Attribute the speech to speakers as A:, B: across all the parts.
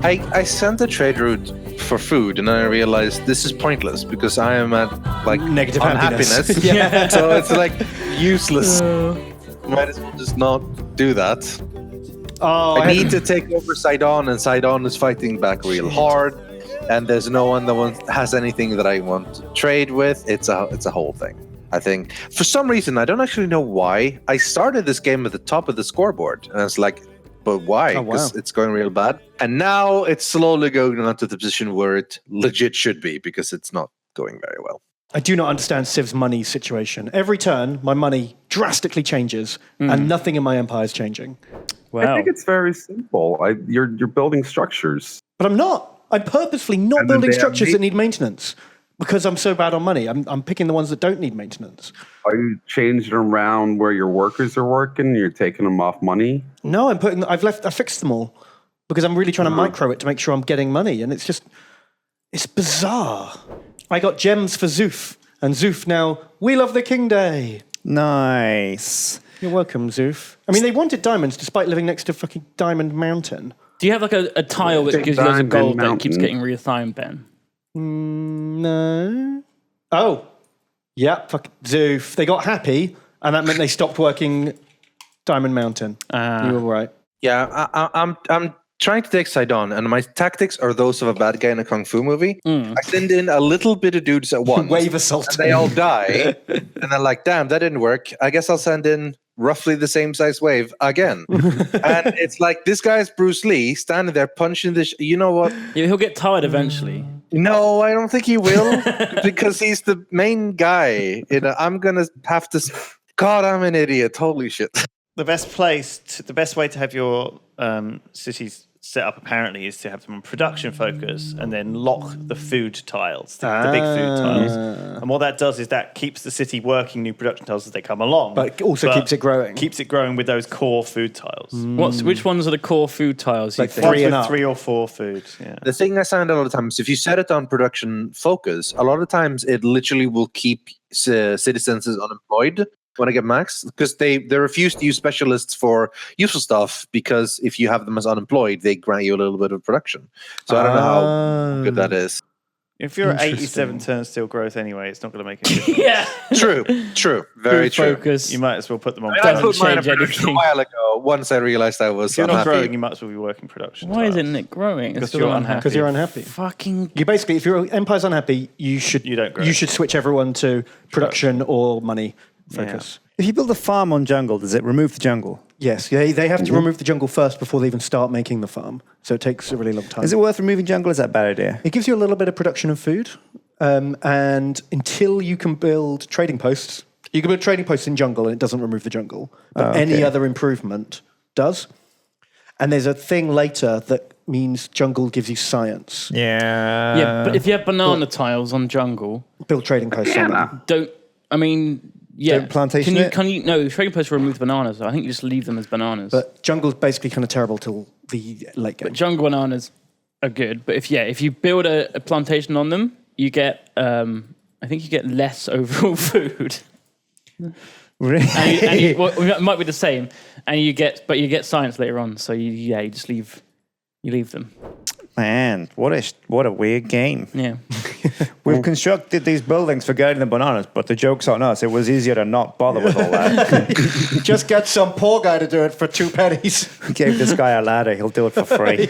A: I sent the trade route for food, and I realized this is pointless because I am at like
B: Negative
A: unhappiness.
B: happiness.
A: So it's like useless. Might as well just not do that.
B: Oh,
A: I need to take over Sidon, and Sidon is fighting back real hard, and there's no one that has anything that I want to trade with. It's a whole thing. I think for some reason I don't actually know why I started this game at the top of the scoreboard, and I was like, but why? Because it's going real bad, and now it's slowly going on to the position where it legit should be because it's not going very well.
B: I do not understand Civ's money situation. Every turn, my money drastically changes, and nothing in my empire is changing.
C: Wow.
D: I think it's very simple. You're building structures.
B: But I'm not. I'm purposefully not building structures that need maintenance because I'm so bad on money. I'm picking the ones that don't need maintenance.
D: Are you changing around where your workers are working? You're taking them off money?
B: No, I fixed them all because I'm really trying to micro it to make sure I'm getting money, and it's bizarre. I got gems for Zoof, and Zoof now, we love the King Day.
E: Nice.
B: You're welcome, Zoof. I mean, they wanted diamonds despite living next to fucking Diamond Mountain.
C: Do you have like a tile that gives you loads of gold that keeps getting reassigned, Ben?
B: No. Oh. Yeah, fuck Zoof. They got happy, and that meant they stopped working Diamond Mountain. You were right.
A: Yeah, I'm trying to take Sidon, and my tactics are those of a bad guy in a kung fu movie. I send in a little bit of dudes at once.
B: Wave assault.
A: And they all die. And they're like, damn, that didn't work. I guess I'll send in roughly the same size wave again. And it's like, this guy's Bruce Lee standing there punching the... you know what?
C: Yeah, he'll get tired eventually.
A: No, I don't think he will. Because he's the main guy. I'm going to have to... God, I'm an idiot. Holy shit.
E: The best way to have your cities set up apparently is to have them on production focus and then lock the food tiles, the big food tiles. And what that does is that keeps the city working new production tiles as they come along.
B: But also keeps it growing.
E: Keeps it growing with those core food tiles.
C: Which ones are the core food tiles?
B: Like
C: you think?
E: 3 or 4 food. Yeah.
A: The thing I find a lot of times, if you set it on production focus, a lot of times it literally will keep citizens unemployed when I get max, because they refuse to use specialists for useful stuff, because if you have them as unemployed, they grant you a little bit of production. So I don't know how good that is.
E: If you're at 87 turn still growth anyway, it's not going to make a difference.
C: Yeah.
A: True. Very true.
C: Focus.
E: You might as well put them on.
A: I put mine on
C: change
A: production a while ago, once I realized I was
E: If you're not
A: unhappy.
E: growing, you might as well be working production.
C: Why isn't it growing?
E: Because you're unhappy.
B: Because you're unhappy.
C: Fucking...
B: You basically, if your empire's unhappy, you
E: don't grow.
B: You should switch everyone to production or money focus.
E: Yeah.
F: If you build a farm on jungle, does it remove the jungle?
B: Yes, they have to remove the jungle first before they even start making the farm. So it takes a really long time.
F: Is it worth removing jungle? Is that a bad idea?
B: It gives you a little bit of production of food. And until you can build trading posts, you can build trading posts in jungle and it doesn't remove the jungle. But any other improvement does. And there's a thing later that means jungle gives you science.
F: Yeah.
C: Yeah, but if you have banana tiles on jungle...
B: Build trading posts on them.
F: Don't plantation
C: No, trading posts remove the bananas. I think you just leave them as bananas.
B: But jungle's basically kind of terrible till the late game.
C: But jungle bananas are good. But if you build a plantation on them, you get I think you get less overall food.
F: Really?
C: It might be the same, and you get science later on. So you just leave them.
F: Man, what a weird game.
C: Yeah.
F: We've constructed these buildings for guarding the bananas, but the joke's on us. It was easier to not bother with all that.
B: Just get some poor guy to do it for 2 pennies.
F: Gave this guy a ladder. He'll do it for free.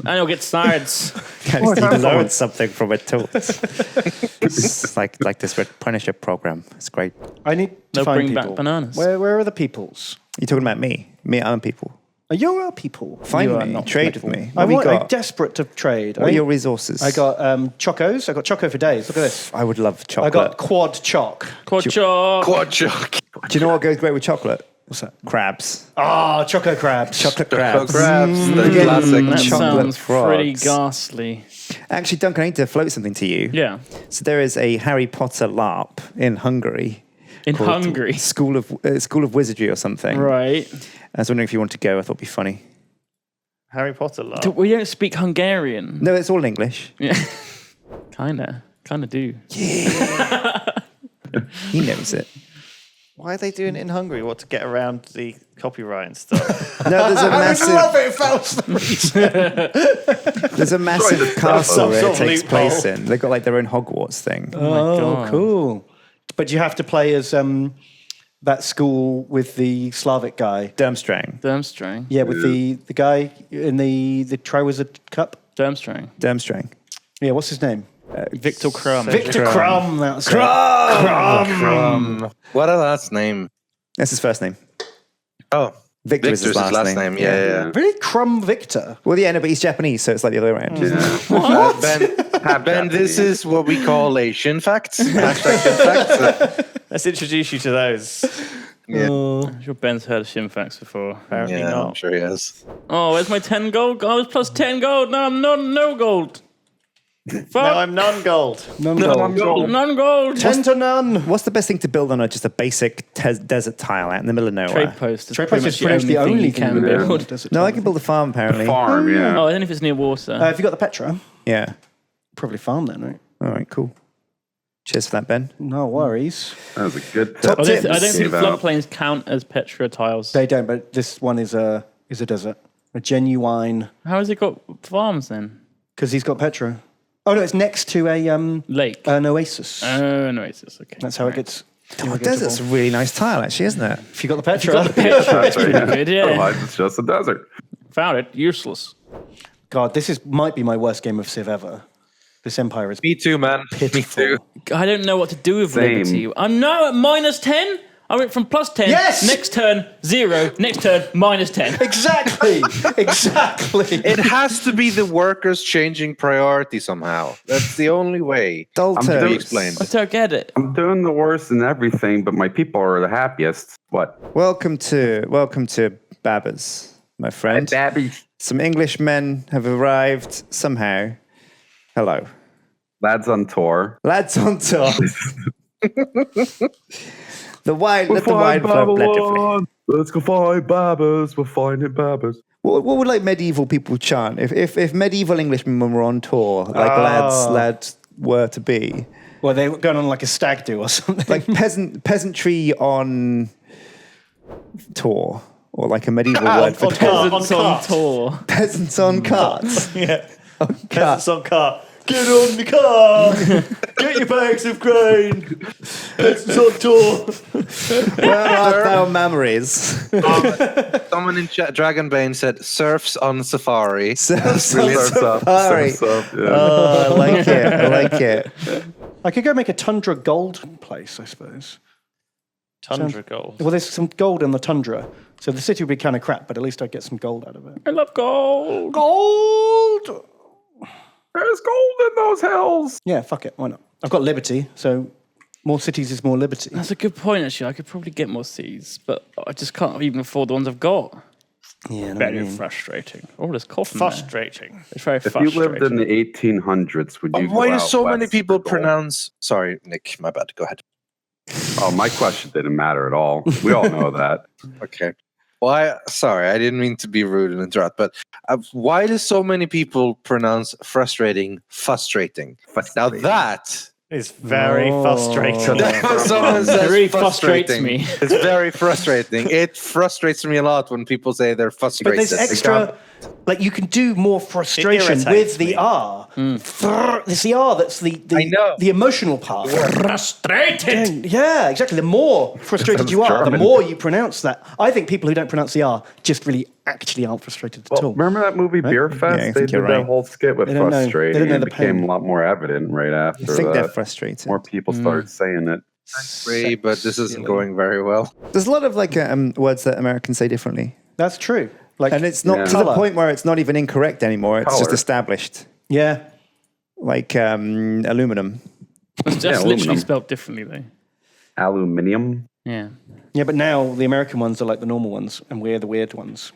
C: And he'll get swords.
F: He learned something from it too. It's like this Punisher program. It's great.
B: I need to find
C: bring
B: people.
C: back bananas.
B: Where are the peoples?
F: You talking about me? Me, I'm people.
B: You're our people.
F: Find
C: You are
F: me.
C: not
F: Trade
C: people.
F: with me.
B: I'm desperate to trade.
F: What are your resources?
B: I got chocos. I got choco for days. Look at this.
F: I would love chocolate.
B: I got quad choc.
C: Quad choc.
F: Do you know what goes great with chocolate?
B: What's that?
F: Crabs.
B: Ah, choco crabs.
F: Chocolate crabs.
A: The classic.
C: That
F: Chocolate
C: sounds
F: frogs.
C: pretty ghastly.
F: Actually, Duncan, I need to float something to you.
C: Yeah.
F: So there is a Harry Potter LARP in Hungary.
C: In
F: called
C: Hungary.
F: School of Wizardry or something.
C: Right.
F: I was wondering if you wanted to go. I thought it'd be funny.
E: Harry Potter love.
C: We don't speak Hungarian.
F: No, it's all in English.
C: Yeah. Kinda do.
F: He knows it.
E: Why are they doing it in Hungary? What, to get around the copyright and stuff?
F: No, there's a massive.
B: I love it if that was the reason.
F: There's a massive castle
E: Some
F: where it
E: sort of
F: takes
E: loophole.
F: place in. They've got like their own Hogwarts thing.
B: Oh, cool. But you have to play as that school with the Slavic guy.
C: Durmstrang.
B: Yeah, with the guy in the Triwizard Cup.
C: Durmstrang.
B: Yeah, what's his name?
C: Victor Crumb.
B: Victor Crumb. That's
A: Crumb. What a last name.
F: That's his first name.
A: Oh,
F: Victor is his
A: Victor's
F: last name.
A: Yeah.
B: Really? Crumb Victor?
F: Well, yeah, no, but he's Japanese, so it's like the other way around.
A: Ben, this is what we call Asian facts. Hashtag Shin facts.
E: Let's introduce you to those.
A: Yeah.
C: I'm sure Ben's heard of Shimfax before.
E: Apparently
A: Yeah,
E: not.
A: I'm sure he has.
C: Oh, where's my 10 gold? I was plus 10 gold. Now I'm no gold. Fuck.
E: Now I'm non-gold.
B: None gold.
C: None gold.
B: 10 to none.
F: What's the best thing to build on just a basic desert tile out in the middle of nowhere?
C: Trade post.
B: Trade post is pretty much the only
C: thing
B: thing
C: you
B: you
C: can build.
B: build.
F: No, I can build a farm apparently.
D: Farm, yeah.
C: Oh, I don't know if it's near water.
B: Have you got the Petra?
F: Yeah.
B: Probably farm then, right?
F: All right, cool. Cheers for that, Ben.
B: No worries.
D: That was a good
F: Top
D: tip.
C: I don't
F: tips.
C: think
D: Save out.
C: floodplains count as Petra tiles.
B: They don't, but this one is a desert. A genuine...
C: How has it got farms then?
B: Because he's got Petra. Oh, no, it's next to
C: Lake.
B: an oasis.
C: No, it's okay.
B: That's how it gets...
F: Oh, desert's a really nice tile, actually, isn't it?
B: If you got the Petra.
C: Got the Petra. It's
D: That's right,
C: pretty good, yeah.
D: Otherwise, it's just a desert.
C: Found it. Useless.
B: God, this might be my worst game of Civ ever. This Empire is
A: Me too, man. Me too.
C: I don't know what to do with
D: Same.
C: Liberty. I'm now at minus 10. I went from plus 10.
B: Yes!
C: Next turn, 0. Next turn, minus 10.
B: Exactly.
A: It has to be the workers changing priority somehow. That's the only way.
F: Dalton.
A: To be explained.
C: I don't get it.
D: I'm doing the worst in everything, but my people are the happiest. What?
F: Welcome to Babbers, my friend.
D: Babby.
F: Some Englishmen have arrived somehow. Hello.
D: Lads on tour.
F: Lads on top. Let the wine flow plentifully.
D: Let's go find Babbers. We're finding Babbers.
F: What would like medieval people chant if medieval Englishmen were on tour, like lads were to be?
B: Well, they were going on like a stag do or something.
F: Like peasantry on tour, or like a medieval word for
E: on
F: tour.
E: car.
C: Peasants on tour.
F: Peasants on carts.
E: Yeah.
F: On
E: Peasants on car. Get on the car. Get your bags of grain. Peasants on tour.
F: Where art thou, memories?
A: Someone in Dragonbane said surfs on safari.
F: Surfs
A: Really
F: on
A: surfs up,
F: safari.
D: Surfs up, yeah.
F: Oh, I like it. I like it.
B: I could go make a Tundra gold place, I suppose.
E: Tundra gold.
B: Well, there's some gold in the Tundra. So the city would be kind of crap, but at least I'd get some gold out of it.
C: I love gold.
B: Gold!
D: There's gold in those hills.
B: Yeah, fuck it. Why not? I've got liberty, so more cities is more liberty.
C: That's a good point, actually. I could probably get more seeds, but I just can't even afford the ones I've got.
B: Yeah,
C: Very frustrating. Oh, there's coffin there.
E: Frustrating.
C: It's very
D: If you
C: frustrating.
D: lived in the 1800s, would you
A: Why
D: go
A: do
D: out
A: so many
D: west
A: people
D: for gold?
A: pronounce... Sorry, Nick, my bad. Go ahead.
D: Oh, my question didn't matter at all. We all know that.
A: Okay. Why? Sorry, I didn't mean to be rude and interrupt, but why do so many people pronounce frustrating? Now that
E: It's very frustrating.
A: someone
C: It
A: says
C: really frustrates
A: frustrating.
C: me.
A: It's very frustrating. It frustrates me a lot when people say they're
B: But
A: frustrated.
B: there's extra, like you can do more frustration
E: irritates
B: with the
E: me.
B: R. It's the R that's
A: I know.
B: the emotional part.
C: Frustrated!
B: Yeah, exactly. The more frustrated you are, the
D: German.
B: more you pronounce that. I think people who don't pronounce the R just really actually aren't frustrated at
D: Well,
B: all.
D: remember that movie Beer Fest?
F: I
D: they
F: think
D: did
F: you're
D: that
F: right.
D: whole skit with
B: They don't know- they
D: frustrating.
B: don't know
D: It
B: the
D: became
B: pain.
D: a lot more evident right after
F: I think they're
D: that.
F: frustrated.
D: More people started saying it.
A: Free, but this isn't going very well.
F: There's a lot of like words that Americans say differently,
B: That's true. Like,
F: and it's not
D: Yeah.
F: to the
B: Colour.
F: point where it's not even incorrect anymore. It's just
D: Colour.
F: established,
B: yeah.
F: like aluminum.
C: That's
D: aluminum.
C: literally spelled differently, though.
D: Aluminium.
C: Yeah.
B: Yeah, but now the American ones are like the normal ones, and we're the weird ones.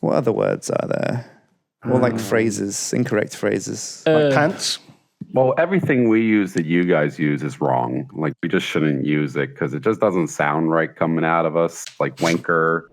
F: What other words are there? More like phrases, incorrect phrases.
B: Like pants.
D: Well, everything we use that you guys use is wrong. Like, we just shouldn't use it because it just doesn't sound right coming out of us. Like wanker.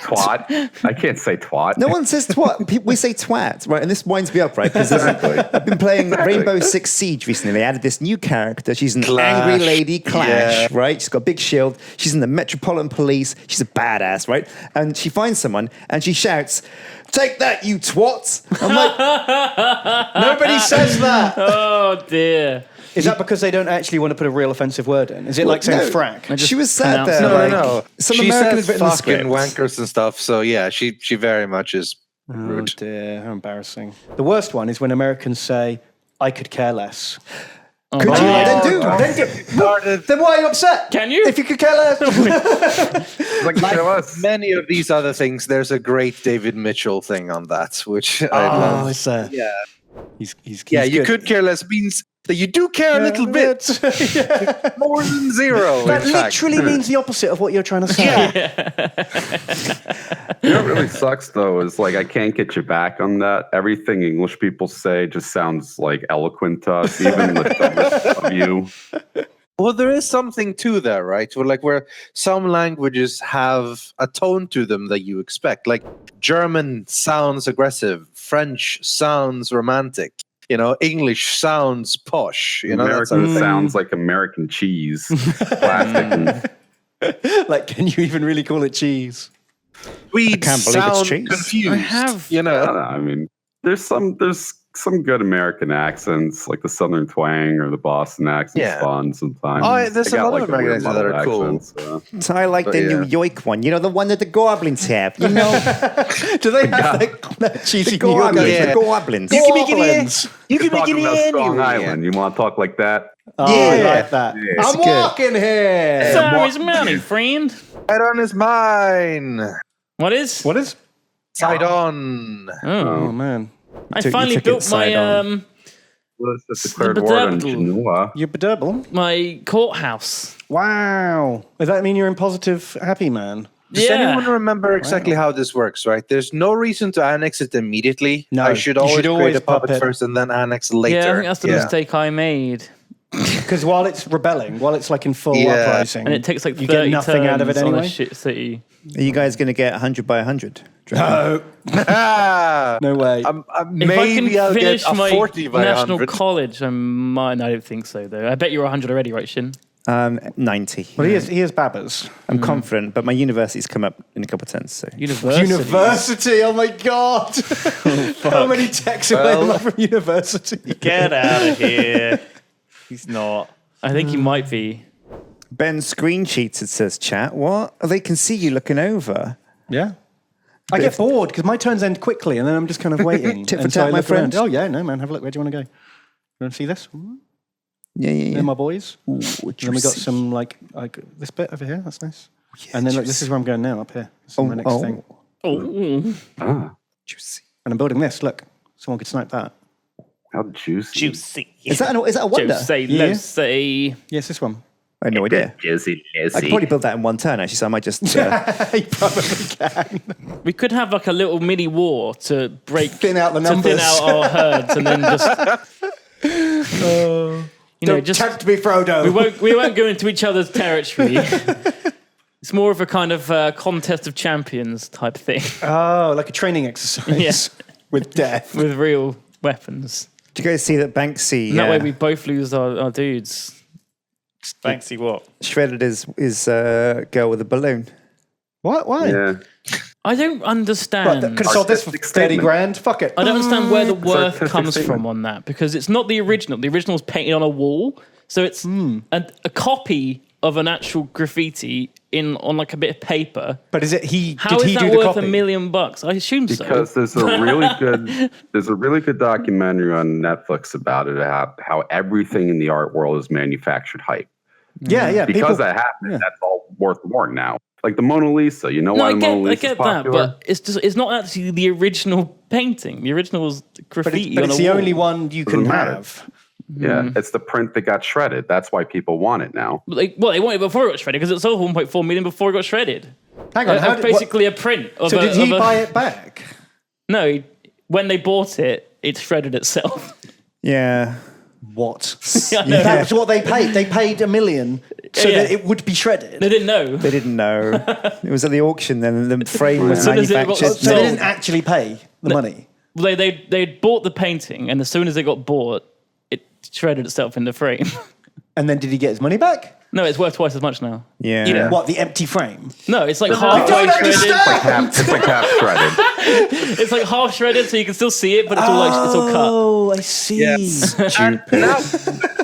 D: Or, twat. I can't say twat.
F: No one says twat. We say twat, right? And this winds me up, right? Because I've been playing Rainbow Six Siege recently. They added this new character. She's an angry lady, Clash, right? She's got a big shield. She's in the Metropolitan Police. She's a badass, right? And she finds someone and she shouts, "Take that, you twats!" I'm like,
B: Nobody says that.
C: Oh dear.
B: Is that because they don't actually want to put a real offensive word in? Is it like saying frack?
F: She was sat there.
A: No.
F: Some
A: She
F: American
A: says
F: has written the
A: fucking
F: script.
A: wankers and stuff. So yeah, she very much is
B: Oh
A: rude.
B: dear, how embarrassing. The worst one is when Americans say, "I could care less."
F: Could you? Then do.
B: Then why are you upset?
C: Can you?
B: If you could care less.
A: Like many of these other things, there's a great David Mitchell thing on that, which I love.
B: It's
A: Yeah,
B: he's
A: you
B: good.
A: could care less means that you do care a little bit, more than zero.
B: That
A: in fact.
B: literally means the opposite of what you're trying to say.
D: You know what really sucks though is like I can't get you back on that. Everything English people say just sounds like eloquent to us, even the dumbest of you.
A: Well, there is something to that, right? Where some languages have a tone to them that you expect. Like German sounds aggressive, French sounds romantic. English sounds posh. That
D: American
A: sort of thing.
D: sounds like American cheese, plastic.
B: Like, can you even really call it cheese?
A: Swedes
F: can't believe it's
A: sound
F: cheese.
A: confused.
C: I have-
D: I don't know, I mean, there's some good American accents, like the Southern twang or the Boston accent's fun sometimes.
A: Oh, there's
D: They
A: a
D: got,
A: lot of
D: like, a weird
A: American accents that are
D: muddled
A: cool.
D: accents,
F: So I like the New York one. The one that the goblins have.
B: Do they have that cheesy
F: the
B: New York
F: goblins.
A: Yeah.
F: The goblins.
B: You can make it
A: You
D: You're talking about Strong Island. You want to talk like that?
B: Oh, I like that.
D: Yeah.
B: I'm
F: good.
B: walking here.
C: Sorry's money, friend.
A: Side on is mine.
C: What is?
B: What is?
A: Side on.
B: Oh, man.
C: I
F: you
C: finally
F: took it
C: built
F: side
C: my
F: on.
D: What's the declared word on
C: bedevil.
D: Genoa?
B: You're bedurble.
C: my courthouse.
B: Wow. Does that mean you're in positive happy man?
A: Does anyone remember exactly how this works, right? There's no reason to annex it immediately.
B: No,
A: I should
B: you
A: always
B: should
A: create
B: always
A: a puppet
B: puppet.
A: first and then annex later.
C: Yeah, I think that's the mistake I made.
B: Because while it's rebelling, while it's like in full
A: Yeah.
B: uprising,
C: And it takes like 30
B: you get nothing out of it
C: turns on a
B: anyway.
C: shit city.
F: Are you guys going to get 100 by 100?
B: No,
A: Ah,
B: no way.
C: If I
A: maybe
C: can
A: I'll get
C: finish
A: a
C: my
A: 40 by
C: national
A: 100.
C: college, I might. I don't think so, though. I bet you're 100 already, right, Shin?
F: 90.
B: Well, he is Babbers.
F: I'm confident, but my university's come up in a couple of tens. So.
B: University, oh my god! How many texts away am I from university?
E: Get out of here. He's not.
C: I think he might be.
F: Ben screen cheats, it says, chat. What? Oh, they can see you looking over.
B: Yeah. I get bored because my turns end quickly and then I'm just kind of waiting.
F: Tit for
B: until
F: tat,
B: I
F: my
B: look around.
F: friend.
B: Oh, yeah, no, man, have a look. Where do you want to go? You want to see this?
F: Yeah.
B: They're my boys. And then we got some, like this bit over here. That's nice. And then, look, this is where I'm going now, up here. This is my next thing.
F: Juicy.
B: And I'm building this. Look, someone could snipe that.
D: How juicy.
E: Juicy.
F: Is that a wonder?
C: Say,
B: Yeah.
C: let's say.
B: Yes, this one.
F: I had no idea.
D: Juicy,
F: I could probably build that in one turn, actually, so I might just...
B: You probably can.
C: We could have like a little mini war to break.
B: Thin out the
C: To thin
B: numbers.
C: out our herds and then just.
B: Don't
C: just.
B: tempt me, Frodo.
C: We won't go into each other's territory. It's more of a kind of contest of champions type thing
B: Oh, like a training exercise
C: Yeah.
B: with death.
C: with real weapons.
F: Did you guys see that Banksy
C: And that way we both lose our dudes.
E: Banksy what?
F: shredded his girl with a balloon?
B: What? Why?
D: Yeah.
C: I don't understand.
B: Could have sold this for 30 grand. Fuck it.
C: I don't understand where the worth
D: artistic
C: comes
D: statement.
C: from on that because it's not the original. The original is painted on a wall, so it's a copy of an actual graffiti on like a bit of paper.
B: But is it he?
C: How
B: did
C: is
B: he
C: that
B: do the
C: worth
B: copy?
C: $1 million? I assume
D: Because
C: so.
D: there's a really good documentary on Netflix about it, how everything in the art world is manufactured hype.
B: Yeah.
D: Because
B: people,
D: that happened, that's all worth more now. Like the Mona Lisa, you know why the Mona
C: I
D: Lisa
C: get
D: is
C: that,
D: popular?
C: but it's not actually the original painting. The original was graffiti
B: but
C: on
B: it's
C: a
B: the
C: wall.
B: only one you can
D: Doesn't matter.
B: have.
D: Yeah, it's the print that got shredded. That's why people want it now.
C: They wanted it before it got shredded because it sold 1.4 million before it got shredded.
B: Hang on.
C: Basically a print. Of
B: So
C: a,
B: did he
C: of a-
B: buy it back?
C: No, when they bought it, it shredded itself.
F: Yeah.
B: What?
C: I know.
B: That was what they paid. They paid $1 million so that it would be shredded.
C: They didn't know.
F: They didn't know. It was at the auction then, and the frame was
C: As soon as it got
F: manufactured.
B: So they
C: sold.
B: didn't actually pay the money.
C: They bought the painting, and as soon as it got bought, it shredded itself in the frame.
B: And then did he get his money back?
C: No, it's worth twice as much now.
F: Yeah.
B: What, the empty frame?
C: No, it's like halfway
B: don't
C: shredded.
B: understand!
D: It's like half shredded.
C: It's like half shredded, so you can still see it, but it's all like it's all cut.
B: Oh, I see.
A: Yes. And now,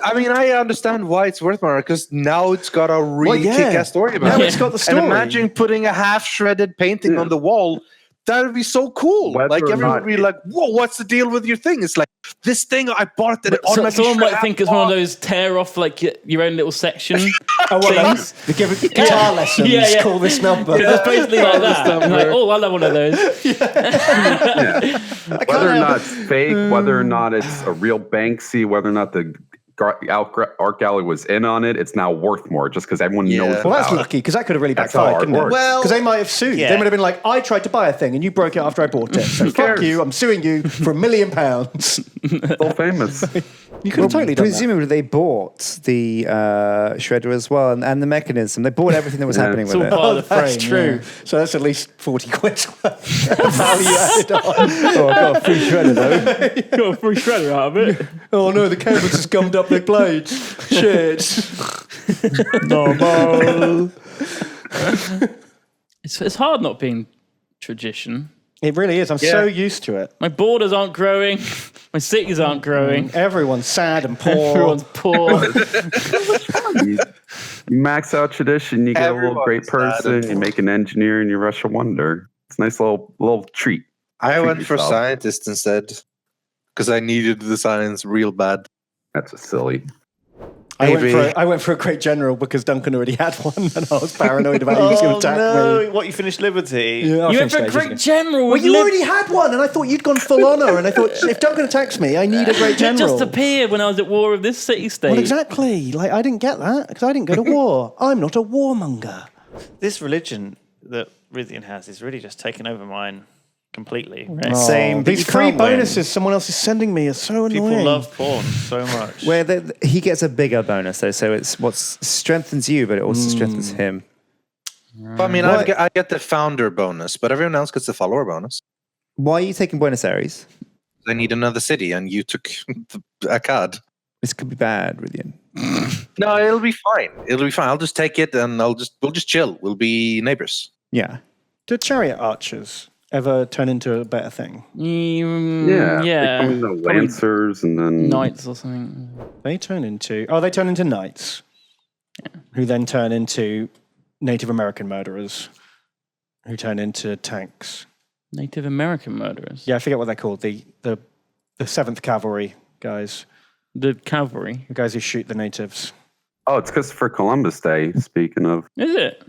A: I mean, I understand why it's worth more because now it's got a really kick-ass story about
B: Now
A: it.
B: it's got the story.
A: And imagine putting a half-shredded painting on the wall. That would be so cool.
D: Whether
A: like
D: or
A: everyone
D: not
A: would be like, "Whoa, what's the deal with your thing?" It's like this thing I bought it.
C: So, someone might think it's one of those tear off like your own little section things.
B: They give a guitar lessons.
C: Yeah.
B: Call this number.
C: It's basically like that. I'm like, oh, I love one of those.
D: Whether or not it's fake, whether or not it's a real Banksy, whether or not the art gallery was in on it, it's now worth more just because everyone knows
B: Well, that's
D: about
B: lucky because that could have really
D: That's how
B: backfired,
D: art
B: couldn't it?
D: works.
E: Well,
B: Because they might have sued.
E: yeah.
B: They would have been like, I tried to buy a thing and you broke it after I bought it. So fuck
D: cares?
B: you, I'm suing you for £1 million.
D: it. So famous.
B: You could have totally done that.
F: Presumably they bought the shredder as well and the mechanism. They bought everything that was happening
C: It's
F: with
C: all
F: it.
C: part of the frame.
B: That's true. So that's at least 40 quid worth of value added on.
F: Oh, I got a free shredder though.
C: Got a free shredder out of it.
B: Oh no, the canvas has gummed up the blades. Shit. Normal.
C: It's hard not being tradition.
B: It really is. I'm so used to it.
C: My borders aren't growing. My cities aren't growing.
B: Everyone's sad and poor.
C: Everyone's poor.
D: You max out tradition, you get a little
A: Everyone's
D: great person,
A: sad.
D: you make an engineer, and you rush a wonder. It's a nice little treat.
A: I
D: Treat
A: went for
D: yourself.
A: scientist instead because I needed the science real bad.
D: That's a silly.
B: I went for a great general because Duncan already had one and I was paranoid about he was going to attack me.
E: What, you finished Liberty?
B: Yeah, I
C: You went
B: finished
C: for a
B: ages
C: great
B: ago.
C: general.
B: Well,
C: with
B: you
C: Lib-
B: already had one, and I thought you'd gone full honour. And I thought, if Duncan attacks me, I need a great
C: It
B: general.
C: just appeared when I was at war with this city-state.
B: Well, exactly. Like, I didn't get that because I didn't go to war. I'm not a warmonger.
E: This religion that Rithian has is really just taken over mine completely.
F: Same. but
B: These
F: you
B: free
F: can't win.
B: bonuses someone else is sending me are so annoying.
E: People love porn so much.
F: Where he gets a bigger bonus though, so it's what strengthens you, but it also strengthens him.
A: But, I mean, I get the founder bonus, but everyone else gets the follower bonus.
F: Why are you taking Buenos Aires?
A: I need another city, and you took a card.
F: This could be bad, Rithian.
A: No, it'll be fine. It'll be fine. I'll just take it, and we'll just chill. We'll be neighbors.
F: Yeah.
B: Do chariot archers ever turn into a better thing?
D: Yeah.
C: Yeah.
D: They come the Lancers and then
C: Knights or something.
B: They turn into knights, who then turn into Native American murderers, who turn into tanks.
C: Native American murderers.
B: Yeah, I forget what they're called. The 7th Cavalry guys,
C: The cavalry.
B: the guys who shoot the natives.
D: Oh, it's Christopher Columbus Day. Speaking of,
C: Is it?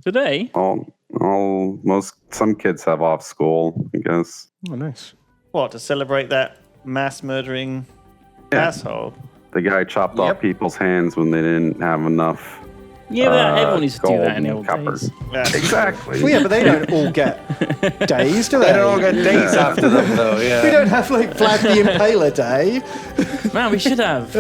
C: Today?
D: some kids have off school, I guess.
B: Oh, nice.
E: What, to celebrate that mass murdering asshole?
D: The guy chopped off people's hands when they didn't have enough.
C: Yeah, but everyone used to do that in the
D: gold
C: old
D: and
C: days.
D: copper. Exactly.
B: Well, yeah, but they don't all get days, do they?
A: They don't all get days after them, though. Yeah.
B: We don't have like Vlad the Impaler Day.
C: Man, we should have.